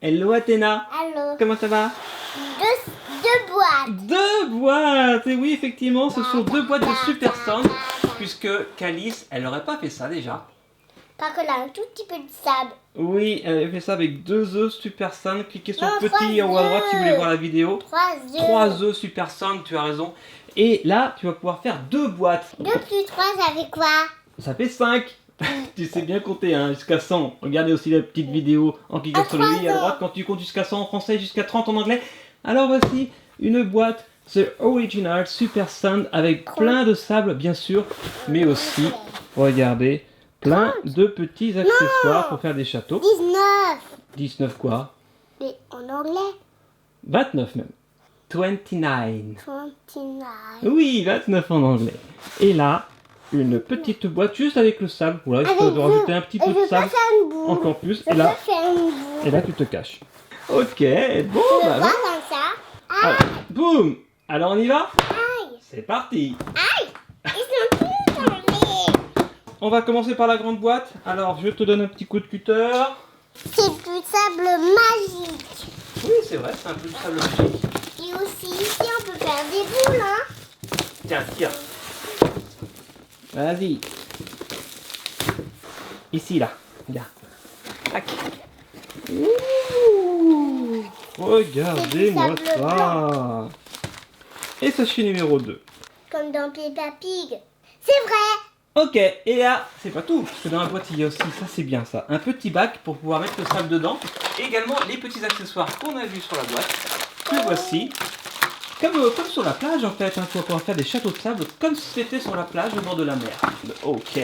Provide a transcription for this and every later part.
Hello Athéna. Allô. Comment ça va? Deux boîtes. Deux boîtes. Et oui, effectivement, ce sont deux boîtes de Super Sand. Puisque Calice, elle n'aurait pas fait ça déjà. Par contre, là, un tout petit peu de sable. Oui, elle avait fait ça avec deux œufs Super Sand. Cliquez sur Non, le petit en haut à droite si vous voulez voir la vidéo. 3 œufs. 3 œufs Super Sand, tu as raison. Et là, tu vas pouvoir faire deux boîtes. 2 plus 3, ça fait quoi? Ça fait 5. Tu sais bien compter, hein, jusqu'à 100. Regardez aussi la petite vidéo en cliquant sur le i à droite quand tu comptes jusqu'à 100 en français, jusqu'à 30 en anglais. Alors voici une boîte, The Original Super Sand avec plein de sable, bien sûr, mais aussi, regardez, plein de petits accessoires pour faire des châteaux. 19. 19 quoi? Mais en anglais, 29 même. 29. 29. Oui, 29 en anglais. Et là, une petite boîte juste avec le sable. Voilà, il faut Avec rajouter un petit peu Et je de veux pas sable. faire une boule. Encore plus. Je Et veux là, faire une boule. et là, tu te caches. Ok, bon, Je bah, veux va. pas comme ça. Alors, boum. Alors, on y va? Aïe. C'est parti. Ils sont tous tombés. On va commencer par la grande boîte. Alors, je te donne un petit coup de cutter. C'est du sable magique. Oui, c'est vrai, c'est un peu de sable magique. Et aussi, ici, on peut faire des boules, hein. Tiens, tire. Vas-y. Ici, là. Là. Tac. Ouh. Regardez-moi C'est du sable ça. Et sachet numéro 2. Comme dans Peppa Pig. C'est vrai. Ok, et là, c'est pas tout, parce que dans la boîte, il y a aussi, ça c'est bien ça, un petit bac pour pouvoir mettre le sable dedans. Et également les petits accessoires qu'on a vus sur la boîte, que voici. Comme sur la plage en fait, hein, tu vas pouvoir faire des châteaux de sable comme si c'était sur la plage au bord de la mer. Ok.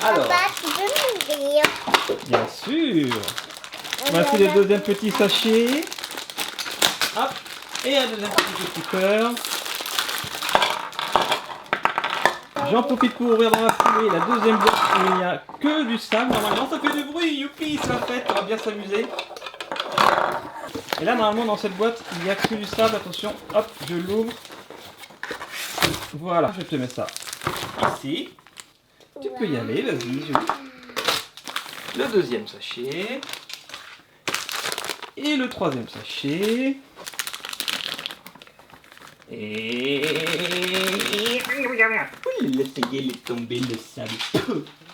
Alors, Papa, tu peux m'ouvrir? bien sûr. Voici le deuxième petit sachet. Hop. Et un deuxième petit cœur. J'en profite pour ouvrir dans la foulée la deuxième boîte où il n'y a que du sable. Normalement, ça fait du bruit. Youpi, c'est la fête. On va bien s'amuser. Et là, normalement, dans cette boîte, il n'y a que du sable. Attention, hop, je l'ouvre. Voilà, je te mets ça ici. Tu peux y aller, vas-y. Le deuxième sachet. Et le troisième sachet. Et... Oui, ça y est, il est tombé le sable.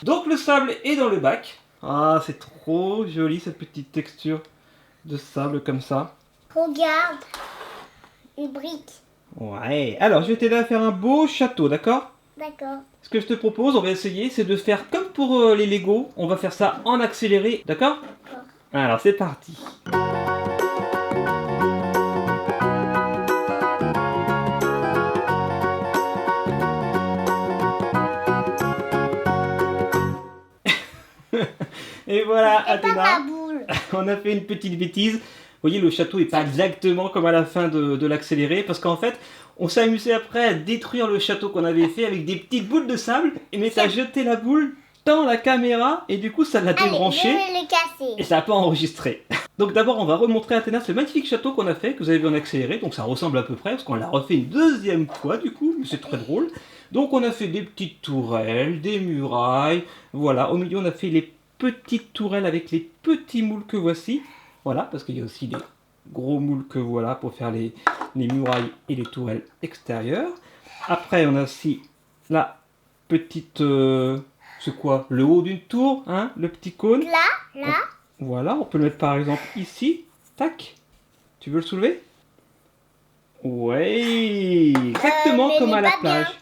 Donc le sable est dans le bac. Ah, c'est trop joli cette petite texture de sable comme ça. Regarde. Une brique. Ouais, alors je vais t'aider à faire un beau château, d'accord? D'accord. Ce que je te propose, on va essayer, c'est de faire comme pour les Lego. On va faire ça en accéléré, d'accord? D'accord. Alors c'est parti. Et voilà, Et pas ma Athéna, boule. on a fait une petite bêtise. Vous voyez, le château n'est pas exactement comme à la fin de l'accéléré, parce qu'en fait, on s'est amusé après à détruire le château qu'on avait fait avec des petites boules de sable, mais t'as jeté la boule dans la caméra, et du coup, ça l'a Allez, débranché, je vais le casser. et ça n'a pas enregistré. Donc d'abord, on va remontrer à Athéna ce magnifique château qu'on a fait, que vous avez vu en accéléré, donc ça ressemble à peu près, parce qu'on l'a refait une deuxième fois, du coup, mais c'est très drôle. Donc on a fait des petites tourelles, des murailles, voilà, au milieu on a fait les petites tourelles avec les petits moules que voici. Voilà, parce qu'il y a aussi les gros moules que voilà pour faire les murailles et les tourelles extérieures. Après, on a aussi la petite... c'est quoi? Le haut d'une tour, hein? Le petit cône. Là. Voilà, on peut le mettre par exemple ici. Tac. Tu veux le soulever? Ouais, exactement mais comme elle à est la pas bien. plage.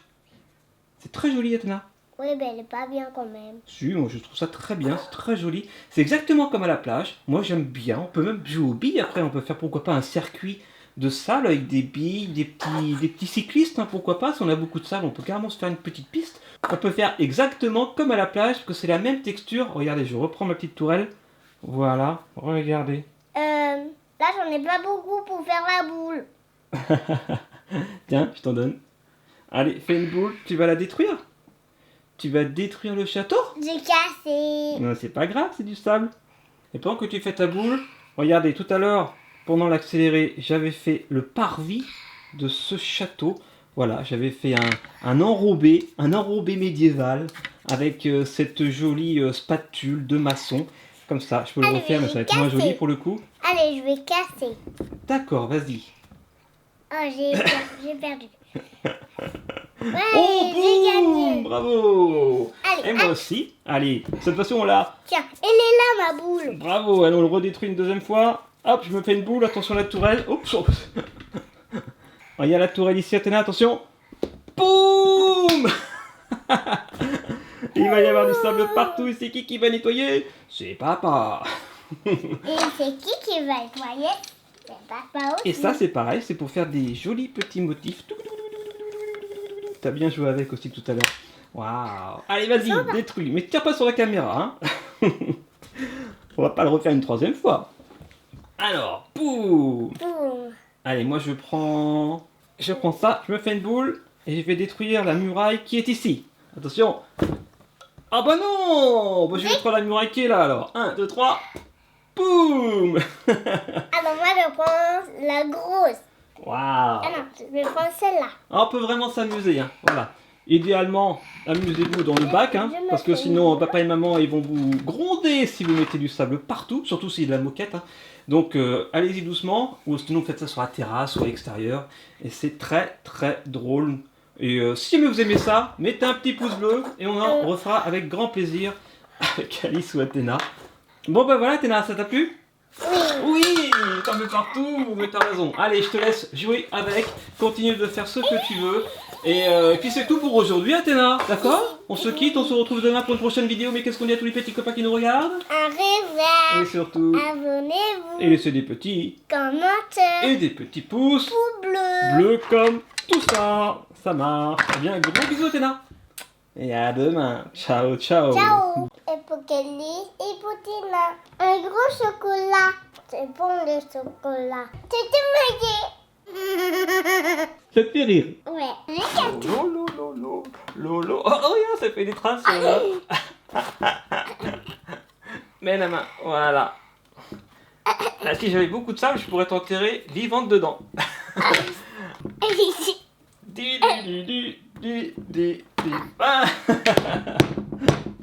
C'est très joli, Athéna. Oui, mais elle est pas bien quand même. Si, moi je trouve ça très bien, c'est très joli. C'est exactement comme à la plage. Moi j'aime bien. On peut même jouer aux billes après. On peut faire pourquoi pas un circuit de sable avec des billes, des petits cyclistes. Hein, pourquoi pas, si on a beaucoup de sable, on peut carrément se faire une petite piste. On peut faire exactement comme à la plage, parce que c'est la même texture. Regardez, je reprends ma petite tourelle. Voilà, regardez. Là, j'en ai pas beaucoup pour faire la boule. Tiens, je t'en donne. Allez, fais une boule, tu vas la détruire. Tu vas détruire le château? J'ai cassé. Non, c'est pas grave, c'est du sable. Et pendant que tu fais ta boule, regardez, tout à l'heure, pendant l'accéléré, j'avais fait le parvis de ce château. Voilà, j'avais fait un enrobé médiéval avec cette jolie spatule de maçon. Comme ça, je peux le Allez, refaire, mais ça va être casser. moins joli pour le coup. Allez, je vais casser. D'accord, vas-y. Oh, j'ai perdu. Ouais, Oh, j'ai boum! gagné. Bravo! Allez, Et moi aussi. Allez, cette fois-ci, on l'a. Tiens, elle est là, ma boule. Bravo, allez, on le redétruit une deuxième fois. Hop, je me fais une boule, attention à la tourelle. Oups! Il y a la tourelle ici, Athéna, attention. Boum! Il va y avoir du sable partout, et c'est qui va nettoyer? C'est papa. Et c'est qui va nettoyer? C'est papa aussi. Et ça, c'est pareil, c'est pour faire des jolis petits motifs. T'as bien joué avec aussi tout à l'heure. Waouh! Allez, vas-y, détruis. Mais tire pas sur la caméra, hein. On va pas le refaire une troisième fois. Alors, boum! Boum. Allez, moi je prends ça, je me fais une boule et je vais détruire la muraille qui est ici. Attention. Ah bah non! Bah, je vais détruire la muraille qui est là alors. 1, 2, 3. Boum! Alors moi, je prends la grosse. Waouh! Ah non, je vais prendre celle-là. On peut vraiment s'amuser, hein. Voilà. Idéalement, amusez-vous dans le bac, hein, parce que sinon papa et maman ils vont vous gronder si vous mettez du sable partout, surtout s'il y a de la moquette. Hein. Donc allez-y doucement, ou sinon faites ça sur la terrasse ou à l'extérieur, et c'est très très drôle. Et si jamais vous aimez ça, mettez un petit pouce bleu et on en refera avec grand plaisir avec Alice ou Athéna. Bon ben voilà Athéna, ça t'a plu? Oui, t'en mets partout, mais t'as raison. Allez, je te laisse jouer avec, continue de faire ce que tu veux. Et puis c'est tout pour aujourd'hui Athéna, d'accord? On se quitte, on se retrouve demain pour une prochaine vidéo, mais qu'est-ce qu'on dit à tous les petits copains qui nous regardent? Au revoir. Et surtout, Abonnez-vous. et laissez des petits Commentaire. et des petits pouces Pouce bleu. bleus comme tout ça. Ça marche. Eh bien, gros bisous Athéna. Et à demain. Ciao, ciao. Ciao. Et pour Kelly et pour Tina. Un gros chocolat. C'est bon le chocolat. C'est maillé. Ça te fait rire. Ouais. Regarde. Lolo, lolo, lolo. Oh, regarde, ça fait des traces sur là. Mets la main, voilà. Là, si j'avais beaucoup de sable, je pourrais t'enterrer vivante dedans. Di, di, di, di, di, di, di. Ah.